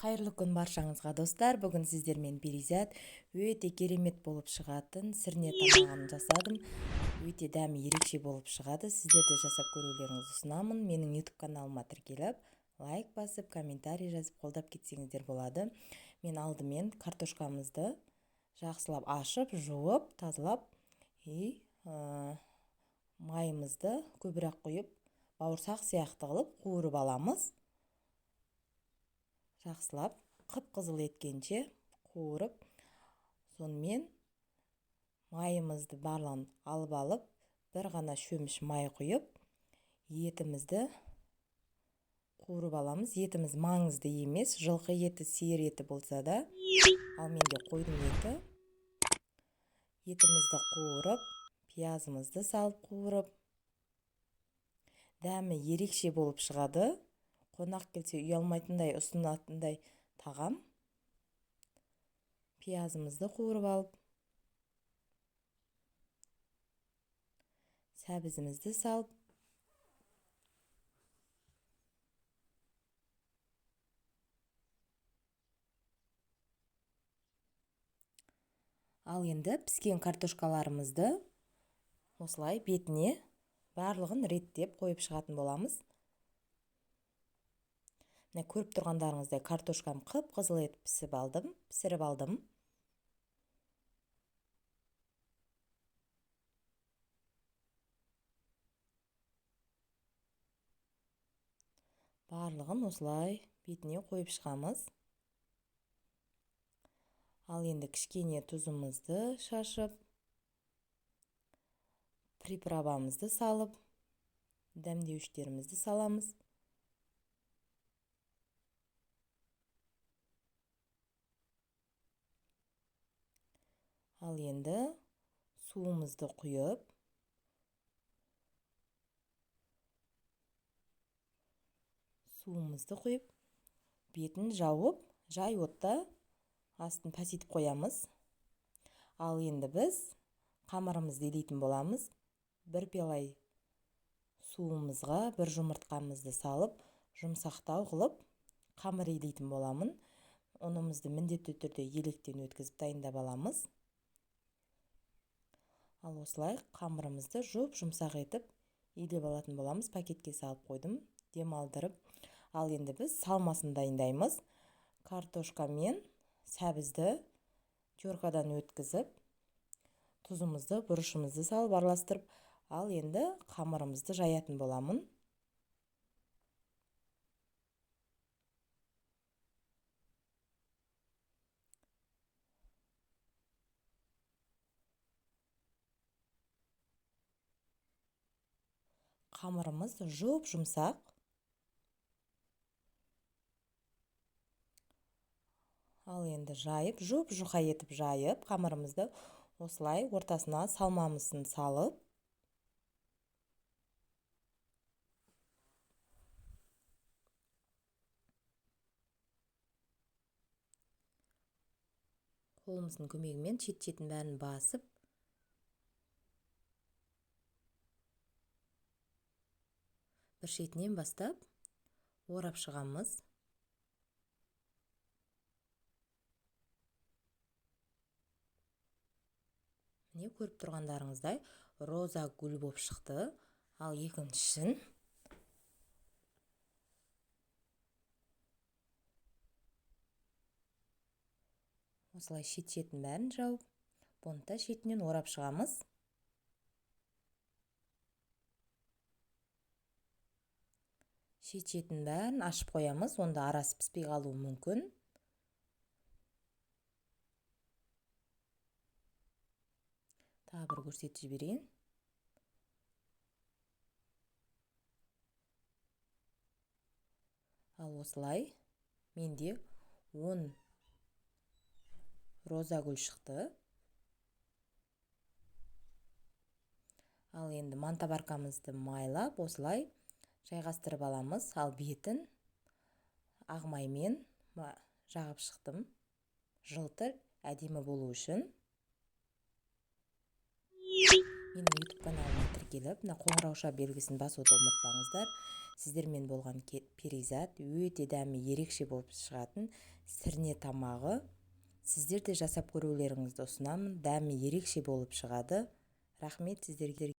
Қайырлы күн баршаңызға достар. Бүгін сіздермен Беризат өте керемет болып шығатын сірне тамағын жасадым. Өте дәмі ерекше болып шығады. Сіздерді жасап көрулеріңізді ұсынамын. Менің YouTube каналыма тіркеліп, лайк басып, комментарий жазып қолдап кетсеңіздер болады. Мен алдымен картошкамызды жақсылап ашып, жуып, тазалап, майымызды көбірек құйып, бауырсақ сияқты қылып қуырып аламыз. Жақсылап қып-қызыл еткенше қуырып, сонымен майымызды барлығын алып, бір ғана шөміш май құйып, етімізді қуырып аламыз. Етіміз маңызды емес, жылқы еті, сиыр еті болса да, ал менде қойдың еті. Етімізді қуырып, пиязымызды салып қуырып, дәмі ерекше болып шығады. Қонақ келсе ұялмайтындай, ұсынатындай тағам. Пиязымызды қуырып алып, сәбізімізді салып, ал енді піскен картошкаларымызды осылай бетіне барлығын реттеп қойып шығатын боламыз. Көріп тұрғандарыңыздай картошкам қып-қызыл етіп пісіріп алдым. Барлығын осылай бетіне қойып шығамыз. Ал енді кішкене тұзымызды шашып, приправамызды салып, дәмдеуіштерімізді саламыз. Ал енді суымызды құйып, бетін жауып, жай отта астын пәсетіп қоямыз. Ал енді біз қамырымызды илейтін боламыз. Бір пиала суымызға бір жұмыртқамызды салып, жұмсақтау қылып, қамыр илейтін боламын. Ұнымызды міндетті түрде електен өткізіп дайындап аламыз. Ал осылай қамырымызды жұмсақ етіп илеп алатын боламыз. Пакетке салып қойдым, демалдырып. Ал енді біз салмасын дайындаймыз. Картошка мен сәбізді теркадан өткізіп, тұзымызды, бұрышымызды салып араластырып, ал енді қамырымызды жаятын боламын. Қамырымыз жұмсақ. Ал енді жайып, жұқа етіп жайып, қамырымызды осылай ортасына салмамысын салып, қолымыздың көмегімен шет-шетін бәрін басып, бір шетінен бастап орап шығамыз. Міне көріп тұрғандарыңыздай роза гүл болып шықты. Ал екіншісін осылай шет-шетін бәрін жауып, бұны да шетінен орап шығамыз. Шет-шетін бәрін ашып қоямыз, онда арасы піспей қалуы мүмкін. Тағы бір көрсетіп жіберейін. Ал осылай менде 10 роза гүл шықты. Ал енді мантабаркамызды майлап, осылай жайғастырып аламыз. Ал бетін ақ маймен жағып шықтым. Жылтыр, әдемі болу үшін. менің YouTube каналыма тіркеліп, мына қоңырауша белгісін басуды ұмытпаңыздар. Сіздермен болған перизат өте дәмі ерекше болып шығатын сірне тамағы. Сіздер де жасап көрулеріңізді ұсынамын. Дәмі ерекше болып шығады. Рахмет сіздерге.